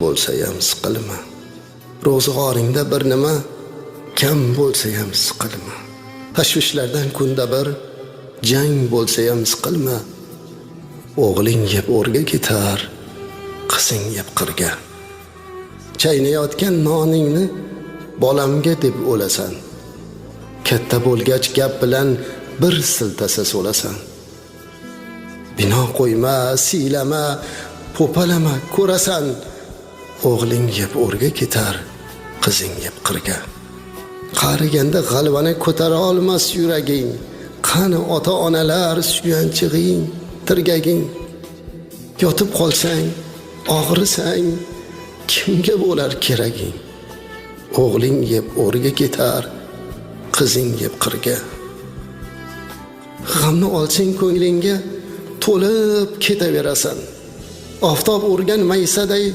bo'lsa ham siqilma. Ro'zg'oringda bir nima kam bo'lsa ham siqilma. Tashvishlardan kunda bir jang bo'lsa ham siqilma. O'g'ling yeb o'rga ketar, qizing yeb qirga. Chaynayotgan noningni bolamga deb o'lasan. Katta bo'lgach gap bilan bir siltasa so'lasan. Bino qo'yma, siylama, po'palama, ko'rasan. O'g'ling yeb o'rga ketar, qizing yeb qirga. Qariganda g'alvani ko'tara olmas yuraging. Qani ota-onalar suyanchig'ing, tirgaging. Yotib qolsang, og'risang, kimga bo'lar keraging? O'g'ling yeb o'rga ketar, qizing yeb qirga. G'amni olsang ko'nglingga to'lib ketaverasan. Oftob urgan maysaday